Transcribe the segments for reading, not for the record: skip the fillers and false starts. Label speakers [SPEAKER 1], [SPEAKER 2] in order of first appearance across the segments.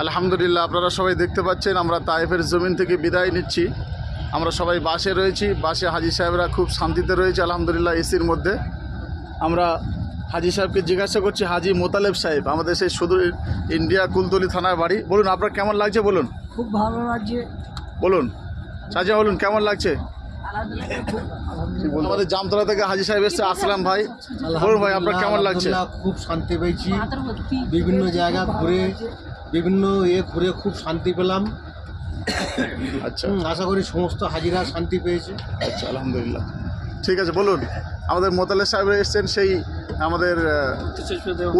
[SPEAKER 1] আলহামদুলিল্লাহ, আপনারা সবাই দেখতে পাচ্ছেন আমরা তায়েফের জমিন থেকে বিদায় নিচ্ছি। আমরা সবাই বাসে রয়েছি, বাসে হাজি সাহেবরা খুব শান্তিতে রয়েছে আলহামদুলিল্লাহ এসির মধ্যে। আমরা হাজি সাহেবকে জিজ্ঞাসা করছি, হাজি মোতালেব সাহেব, আমাদের সেই সুদূর ইন্ডিয়া কুলতলি থানার বাড়ি। বলুন আপনার কেমন লাগছে, বলুন।
[SPEAKER 2] খুব ভালো লাগছে।
[SPEAKER 1] বলুন চাচা, বলুন কেমন লাগছে। আমাদের জামতলা থেকে হাজি সাহেব এসছে আসলাম ভাই। বলুন ভাই আপনার কেমন লাগছে।
[SPEAKER 3] খুব শান্তি পেয়েছি, বিভিন্ন জায়গা ঘুরে ঘুরে খুব শান্তি পেলাম।
[SPEAKER 1] আচ্ছা,
[SPEAKER 3] আশা করি সমস্ত হাজিরা শান্তি পেয়েছে।
[SPEAKER 1] আচ্ছা আলহামদুলিল্লাহ, ঠিক আছে। বলুন আমাদের মোতালেব সাহেব এসছেন সেই আমাদের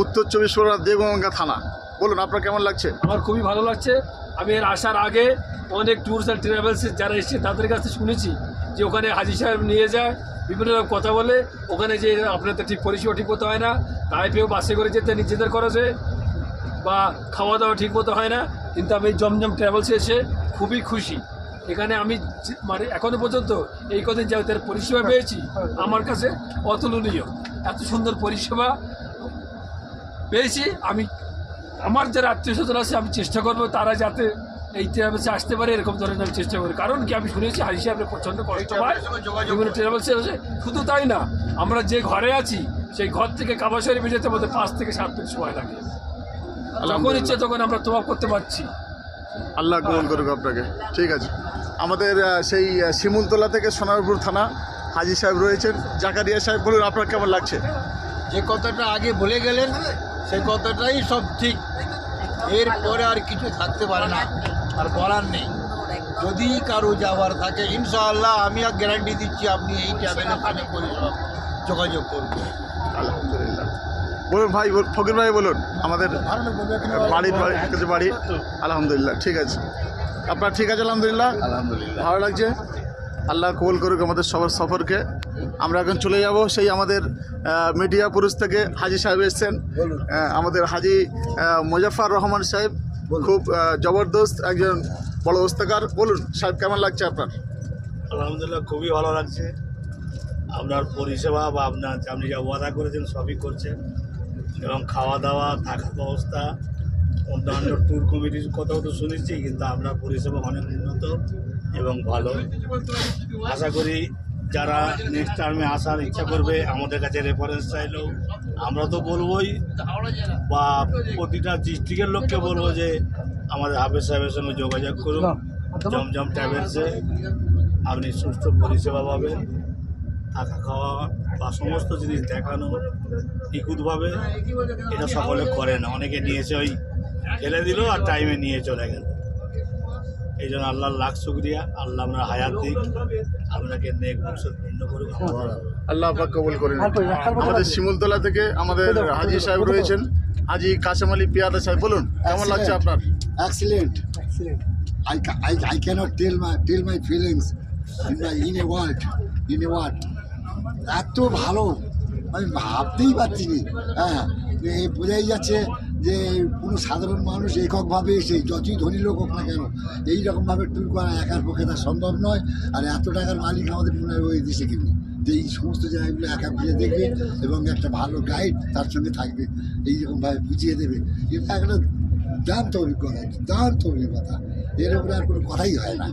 [SPEAKER 1] উত্তর চব্বিশ পরগনা দেওগঙ্গা থানা। বলুন আপনার কেমন লাগছে।
[SPEAKER 4] আমার খুবই ভালো লাগছে। আমি এর আসার আগে অনেক ট্যুরস অ্যান্ড ট্রাভেলস যারা এসেছে তাদের কাছে শুনেছি যে ওখানে হাজি সাহেব নিয়ে যায়, বিভিন্ন রকম কথা বলে, ওখানে যে আপনাদের ঠিক পরিষেবা ঠিক মতো হয় না, তাইপেও বাসে করে যেতে নিজেদের খরচে বা খাওয়া দাওয়া ঠিক মতো হয় না। কিন্তু আমি জমজম ট্রাভেলসে এসে খুবই খুশি। এখানে আমি মানে এখনও পর্যন্ত এই কদিন যাদের পরিষেবা পেয়েছি আমার কাছে অতুলনীয়। এত সুন্দর পরিষেবা পেয়েছি। আমি আমার যারা আত্মীয় স্বজন আছে আমি চেষ্টা করবো তারা যাতে এই ট্রাভেলসে আসতে পারে, এরকম ধরনের আমি চেষ্টা করি। কারণ কি আমি শুনেছি হাজি সাহেবের প্রচণ্ড কষ্ট হয় বিভিন্ন ট্রাভেলসে আসে। শুধু তাই না, আমরা যে ঘরে আছি সেই ঘর থেকে কাবা শরীফে যেতে আমাদের 5 থেকে 7 মিনিট সময় লাগে। যখন ইচ্ছে তখন আমরা তোয়াফ করতে পারছি।
[SPEAKER 1] আল্লাহ কবুল করুক আপনাকে। ঠিক আছে, আমাদের সেই শিমুলতলা থেকে সোনারপুর থানা হাজি সাহেব রয়েছেন, জাকারিয়া সাহেব। বলুন আপনার কেমন লাগছে।
[SPEAKER 3] যে কথাটা আগে বলে গেলেন সেই কথাটাই সব ঠিক, এরপরে আর কিছু থাকতে পারে না, আর বলার নেই। যদি কারো যাওয়ার থাকে ইনশাআল্লাহ আমি আর গ্যারান্টি দিচ্ছি আপনি এই ট্রাভেলের সাথে করে যোগাযোগ করবেন।
[SPEAKER 1] আলহামদুলিল্লাহ। বলুন ভাই, ফকির ভাই বলুন আমাদের বাড়ির কাছে বাড়ি। আলহামদুলিল্লাহ, ঠিক আছে। আপনার ঠিক আছে আলহামদুলিল্লাহ।
[SPEAKER 3] আলহামদুলিল্লাহ,
[SPEAKER 1] ভালো লাগছে। আল্লাহ কবুল করুক আমাদের সবার সফরকে। আমরা এখন চলে যাব সেই আমাদের মিডিয়া পুরুষ থেকে হাজি সাহেব এসছেন, আমাদের হাজি মুজাফফর রহমান সাহেব। খুব জবরদস্ত একজন বড় ওস্তাকার। বলুন সাহেব কেমন লাগছে আপনার।
[SPEAKER 5] আলহামদুলিল্লাহ, খুবই ভালো লাগছে। আপনার পরিষেবা বা আপনি যা ওয়াদা করেছেন সবই করছেন, এবং খাওয়া দাওয়া থাকার ব্যবস্থা, অন্যান্য ট্যুর কমিটির কথাও তো শুনেছি, কিন্তু আপনার পরিষেবা অনেক উন্নত এবং ভালো। আশা করি যারা নেক্সট টার্মে আসার ইচ্ছা করবে আমাদের কাছে রেফারেন্স চাইলেও আমরা তো বলবোই, বা প্রতিটা ডিস্ট্রিক্টের লোককে বলবো যে আমাদের হাফেজ সাহেবের সঙ্গে যোগাযোগ করুন। জমজম ট্রাভেলসে আপনি সুস্থ পরিষেবা পাবেন, থাকা খাওয়া বা সমস্ত জিনিস দেখানো নিখুঁতভাবে। এটা সকলে করে না, অনেকে নিয়েছে ওই ফেলে দিল আর টাইমে নিয়ে চলে গেল। এই জন্য আল্লাহর লাখ শুকরিয়া। আল্লাহ আমরা হায়াত দিক, আপনাকে নেক বংশত পূর্ণ করুক।
[SPEAKER 1] আল্লাহ পাক কবুল করুন। আমাদের শিমুলতলা থেকে আমাদের হাজি সাহেব রয়েছেন, হাজি কাসেম আলী পিয়াদা সাহেব। বলুন কেমন লাগছে আপনার।
[SPEAKER 6] Excellent. I cannot tell my feelings in a word. এত ভালো আমি ভাবতেই পারছি না। হ্যাঁ, বোঝাই যাচ্ছে যে কোনো সাধারণ মানুষ এককভাবে এসে যতই ধনী লোক হোক না কেন এইরকমভাবে ট্যুর করা একার পক্ষে তার সম্ভব নয়। আর এত টাকার মালিক আমাদের মনে হয় ওই দেশে কেউ নেই যে এই সমস্ত জায়গাগুলো একা ঘুরে দেখবে এবং একটা ভালো গাইড তার সঙ্গে থাকবে, এইরকমভাবে বুঝিয়ে দেবে। এটা একটা দুর্দান্ত অভিজ্ঞতা, এর উপরে আর কোনো কথাই হয় না।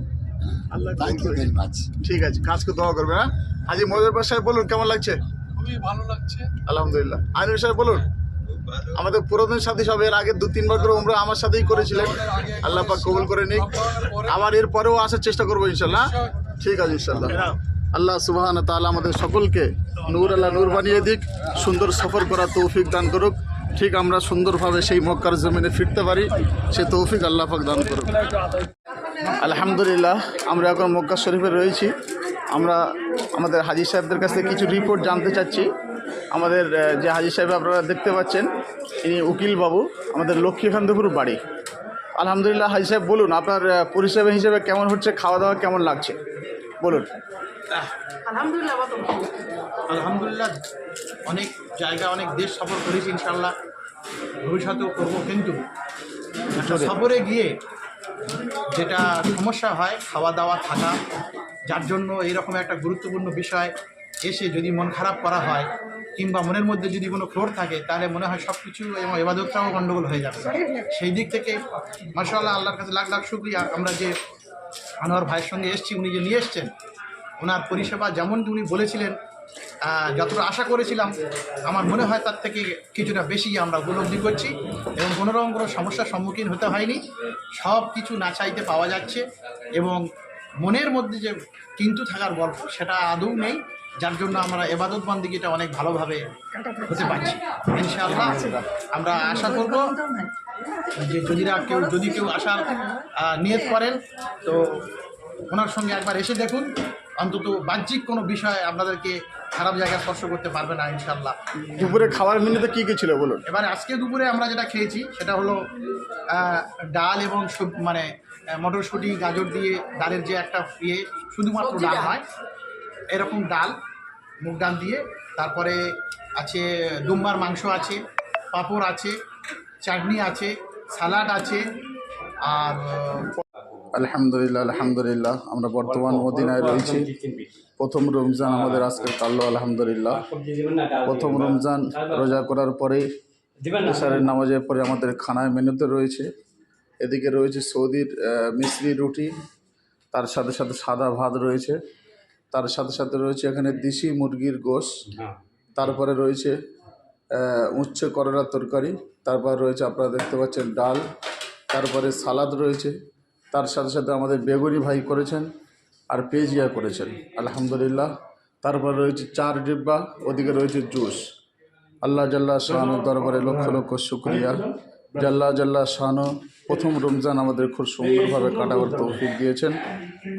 [SPEAKER 6] Thank you very much.
[SPEAKER 1] ঠিক আছে, কাজকে দোয়া করবে। হ্যাঁ, হাজি মুজাফফর সাহেব বলুন কেমন লাগছে।
[SPEAKER 4] খুবই ভালো লাগছে
[SPEAKER 1] আলহামদুলিল্লাহ। আইনুল সাহেব বলুন। আমাদের পুরাতন সাথী সব এর আগে 2-3 বার করে আমরা আমার সাথেই করেছিলেন, আল্লাহ পাক কবুল করে নিক। আবার এর পরেও আসার চেষ্টা করবো ইনশাল্লাহ। ঠিক আছে ইনশাল্লাহ। আল্লাহ সুবহান তাআলা আমাদের সকলকে নূর আল্লাহ নূর বানিয়ে দিক, সুন্দর সফর করার তৌফিক দান করুক। ঠিক আমরা সুন্দরভাবে সেই মক্কার জমিনে ফিরতে পারি, সে তৌফিক আল্লাহ পাক দান করুক। আলহামদুলিল্লাহ, আমরা এখন মক্কা শরীফে রয়েছি। আমরা আমাদের হাজি সাহেবদের কাছ থেকে কিছু রিপোর্ট জানতে চাচ্ছি। আমাদের যে হাজি সাহেব আপনারা দেখতে পাচ্ছেন ইনি উকিল বাবু, আমাদের লক্ষ্মীকান্তপুর বাড়ি। আলহামদুলিল্লাহ হাজি সাহেব বলুন আপনার পরিষেবা হিসেবে কেমন হচ্ছে, খাওয়া দাওয়া কেমন লাগছে বলুন।
[SPEAKER 7] আলহামদুলিল্লাহ, অনেক জায়গা অনেক দেশ সফর করেছি, ইনশাল্লাহ ভবিষ্যতেও করবো। কিন্তু সফরে গিয়ে যেটা সমস্যা হয় খাওয়া দাওয়া থাকা, যার জন্য এইরকম একটা গুরুত্বপূর্ণ বিষয় এসে যদি মন খারাপ করা হয় কিংবা মনের মধ্যে যদি কোনো ক্রোধ থাকে তাহলে মনে হয় সব কিছু এবং এবাদতটাও গণ্ডগোল হয়ে যাবে। সেই দিক থেকে মাশাআল্লাহ আল্লাহর কাছে লাখ লাখ শুকরিয়া, আমরা যে আনোয়ার ভাইয়ের সঙ্গে এসেছি, উনি যে নিয়ে এসছেন ওনার পরিষেবা যেমন উনি বলেছিলেন, যতটা আশা করেছিলাম আমার মনে হয় তার থেকে কিছুটা বেশি আমরা উপলব্ধি করছি এবং কোনোরকম কোনো সমস্যার সম্মুখীন হতে হয়নি। সব কিছু না চাইতে পাওয়া যাচ্ছে এবং মনের মধ্যে যে কিন্তু থাকার গল্প সেটা আদৌ নেই, যার জন্য আমরা এবাদত বন্দেগীটা অনেক ভালোভাবে হতে পারছি ইনশাআল্লাহ। আমরা আশা করব যে যদি কেউ আসার নিয়ত করেন তো ওনার সঙ্গে একবার এসে দেখুন, অন্তত বাহ্যিক কোনো বিষয় আপনাদেরকে খারাপ জায়গায় স্পর্শ করতে পারবে না ইনশাআল্লাহ।
[SPEAKER 1] দুপুরে খাবার মেনুতে কী কী ছিল বলুন?
[SPEAKER 7] এবার আজকে দুপুরে আমরা যেটা খেয়েছি সেটা হলো ডাল এবং মানে মটরশুঁটি গাজর দিয়ে ডালের যে একটা শুধুমাত্র ডাল হয় এরকম ডাল, মুগ ডাল দিয়ে, তারপরে আছে দুম্বার মাংস আছে, পাঁপড় আছে, চাটনি আছে, সালাড আছে। আর
[SPEAKER 1] আলহামদুলিল্লাহ আলহামদুলিল্লাহ, আমরা বর্তমান মদিনায় রয়েছি। প্রথম রমজান আমাদের আজকের কাটলো আলহামদুলিল্লাহ। প্রথম রমজান রোজা করার পরেই ইশারের নামাজের পরে আমাদের খানায় মেনুতে রয়েছে, এদিকে রয়েছে সৌদির মিশ্রি রুটি, তার সাথে সাথে সাদা ভাত রয়েছে, তার সাথে সাথে রয়েছে এখানে দেশি মুরগির গোশ, তারপরে রয়েছে উচ্ছে করলার তরকারি, তারপর রয়েছে আপনারা দেখতে পাচ্ছেন ডাল, তারপরে সালাদ রয়েছে, তার সাথে সাথে আমাদের বেগুনি ভাই করেছেন আর পেঁয়াজিয়া করেছেন আলহামদুলিল্লাহ। তারপর রয়েছে 4 ডিব্বা, ওদিকে রয়েছে জুস। আল্লাহ জাল্লা শাহানুর দরবারে লক্ষ লক্ষ শুকরিয়া। জাল্লা জাল্লা শাহানু প্রথম রমজান আমাদের খুব সুন্দরভাবে কাটাবার তৌফিক দিয়েছেন।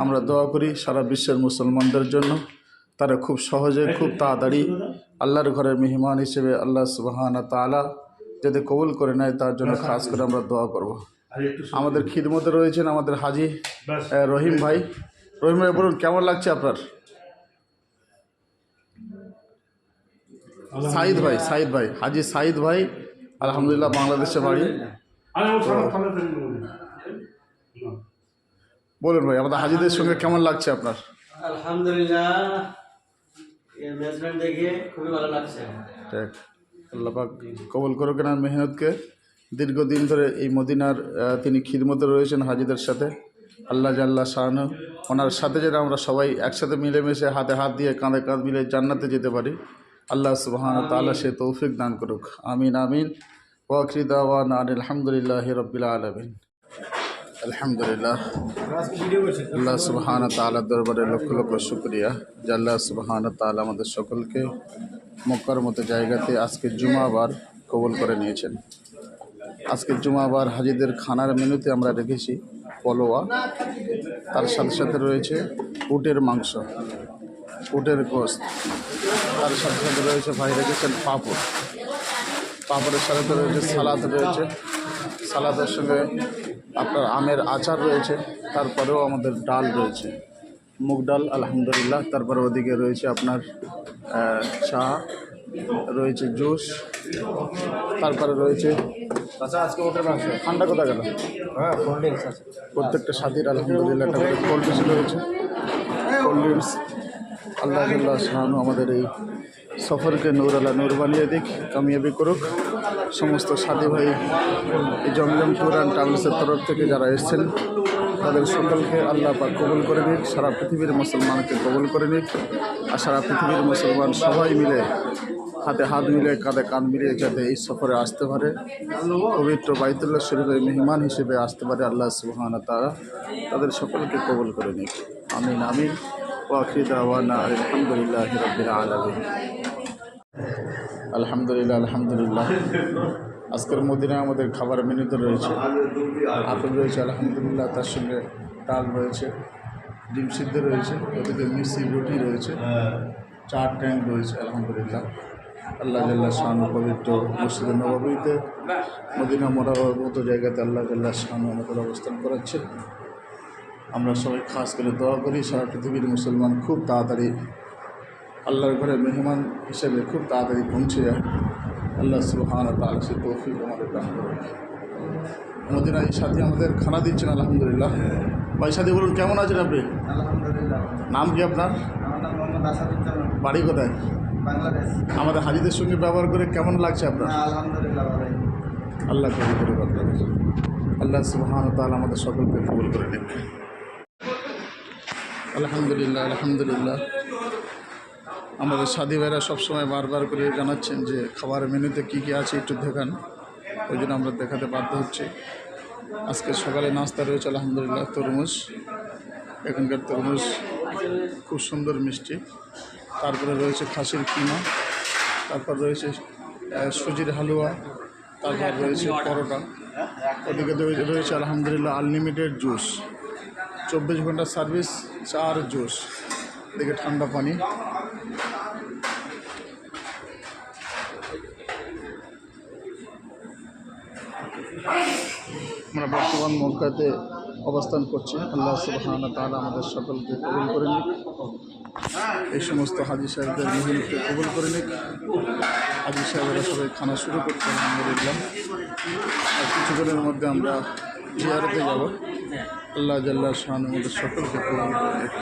[SPEAKER 1] আমরা দোয়া করি সারা বিশ্বের মুসলমানদের জন্য, তারা খুব সহজে খুব তাড়াতাড়ি আল্লাহর ঘরের মেহমান হিসেবে আল্লাহ সুবহানাহু তাআলা যাতে কবুল করে নেয় তার জন্য খাস করে আমরা দোয়া করব। আমাদের খিদমতে রয়েছেন আমাদের হাজি রহিম ভাই। রহিম ভাই বলুন কেমন লাগছে আপনার? সাইদ ভাই হাজি সাইদ ভাই আলহামদুলিল্লাহ বাংলাদেশে বাড়ি। বলুন ভাই আমাদের হাজিদের সঙ্গে কেমন লাগছে আপনার?
[SPEAKER 2] আলহামদুলিল্লাহ, এই ম্যানেজমেন্ট দেখে খুবই ভালো লাগছে।
[SPEAKER 1] ঠিক, আল্লাহ পাক কবুল করুক না মেহনতকে। দীর্ঘদিন ধরে এই মদিনার তিনি খিদমতে রয়েছেন হাজিদের সাথে। আল্লাহ জাল্লা শাহানু ওনার সাথে যেন আমরা সবাই একসাথে মিলেমিশে হাতে হাত দিয়ে কাঁধে কাঁধ মিলে জান্নাতে যেতে পারি, আল্লাহ সুবহানাহু তাআলা সে তৌফিক দান করুক। আমিন আমিন। ওয়া আখিরু দাওয়ানা আলহামদুলিল্লাহি রাব্বিল আলামিন। আলহামদুলিল্লাহ, আল্লাহ সুবহানাহু তাআলার দরবারে লক্ষ লক্ষ শুকরিয়া যে আল্লাহ সুবহানাহু তাআলা আমাদের সকলকে মক্কার মতো জায়গাতে আজকে জুমাবার কবুল করে নিয়েছেন। আজকে জুমাবার হাজিদের খানার মেনুতে আমরা রেখেছি পলোয়া, তার সাথে সাথে রয়েছে উটের মাংস, উটের গোশত, তার সাথে সাথে রয়েছে ভাই রেখেছেন পাঁপড়, পাঁপড়ের সাথে রয়েছে সালাদ রয়েছে, সালাদের সঙ্গে আপনার আমের আচার রয়েছে, তারপরেও আমাদের ডাল রয়েছে মুগ ডাল আলহামদুলিল্লাহ। তারপরে ওদিকে রয়েছে আপনার চা রয়েছে, জুস, তারপরে রয়েছে আজকে ওটার মাংস ঠান্ডা কোথা গেল, হ্যাঁ কোল্ড ড্রিঙ্কস আছে প্রত্যেকটা সাথীর আলহামদুলিল্লাহ। একটা করে কোল্ড ড্রিঙ্কস রয়েছে, কোল্ড ড্রিঙ্কস। আল্লাহ আল্লাহ শাহানু আমাদের এই সফরকে নূর আল্লাহ নূর বানিয়ে দিক, কামিয়াবি করুক। সমস্ত সাথী ভাই এই জমজম ট্যুর অ্যান্ড ট্রাভেলসের তরফ থেকে যারা এসেছেন তাদের সকলকে আল্লাহ পাক কবুল করে নিক, সারা পৃথিবীর মুসলমানকে কবুল করে নিক। আর সারা পৃথিবীর মুসলমান সবাই মিলে হাতে হাত মিলে কাঁধে কাঁধ মিলিয়ে যাতে এই সফরে আসতে পারে, পবিত্র বাইতুল্লাহ শরীফের মেহমান হিসেবে আসতে পারে, আল্লাহ সুবহানাহু তাআলা তাদের সকলকে কবুল করে নিক। আমিন আমিন। ওয়া আখিরু দাওয়ানা আলহামদুলিল্লাহি রাব্বিল আলামিন। আলহামদুলিল্লাহ আলহামদুলিল্লাহ। আজকের মদিনায় আমাদের খাবার মেনুতে রয়েছে আপেল রয়েছে আলহামদুলিল্লাহ, তার সঙ্গে ডাল রয়েছে, ডিম সিদ্ধ রয়েছে, ওদিকে মিষ্টি রুটি রয়েছে, 4 ট্যাঙ্ক রয়েছে আলহামদুলিল্লাহ। আল্লাহ জাল্লা শাহানু পবিত্র মসজিদে নববীতে মদিনা মোনাওয়ারার মতো জায়গাতে আল্লাহ জাল্লা শাহানু আমাদের অবস্থান করাচ্ছে। আমরা সবাই খাস করে দোয়া করি সারা পৃথিবীর মুসলমান খুব তাড়াতাড়ি আল্লাহর ঘরে মেহমান হিসেবে খুব তাড়াতাড়ি পৌঁছে যায়। আল্লাহ সুবহানাহু তাআলা সে তৌফিক আমাদের দান করুন। মদিনায় সাথী আমাদের খানা দিচ্ছেন আলহামদুলিল্লাহ। ভাই সাথী বলুন কেমন আছেন আপনি?
[SPEAKER 2] আলহামদুলিল্লাহ।
[SPEAKER 1] নাম কি আপনার?
[SPEAKER 2] আমার নাম মোহাম্মদ আসাদুজ্জামান।
[SPEAKER 1] বাড়ি কোথায়?
[SPEAKER 8] বাংলাদেশ।
[SPEAKER 1] আমাদের হাজিদের সঙ্গে ব্যবহার করে কেমন লাগছে আপনার?
[SPEAKER 8] আলহামদুলিল্লাহ ভালোই।
[SPEAKER 1] আল্লাহ কবুল করে আপনাদের। আল্লাহ সুবহানাহু ওয়া তাআলা আমাদের সকলকে কবুল করে নিন। আলহামদুলিল্লাহ, আলহামদুলিল্লাহ। আমাদের সাথী ভাইরা সবসময় বারবার করে জানাচ্ছেন যে খাবারের মেনুতে কী কী আছে একটু দেখান, ওই জন্য আমরা দেখাতে বাধ্য হচ্ছি। আজকে সকালে নাস্তা রয়েছে আলহামদুলিল্লাহ তরমুজ, এখানকার তরমুজ খুব সুন্দর মিষ্টি। তারপরে রয়েছে খাসির কিমা, তারপর রয়েছে সুজির হালুয়া, তারপর রয়েছে পরোটা, ওদিকে রয়েছে আলহামদুলিল্লাহ আনলিমিটেড জুস, 24 ঘন্টা সার্ভিস, চা আর জুস, এদিকে ঠান্ডা পানি। আমরা বর্তমান মক্কাতে অবস্থান করছি। আল্লাহ সুবহানাহু ওয়া তাআলা আমাদের সকলকে কবুল করে নিক, এই সমস্ত হাজী সাহেবদের মেহনতকে কবুল করে নিক। হাজী সাহেবরা সবাই খানা শুরু করছে আলহামদুলিল্লাহ। আর কিছুক্ষণের মধ্যে আমরা জিয়ারতে যাব। আল্লাহ জাল্লা শান আমাদের সকলকে কবুল করে নিক।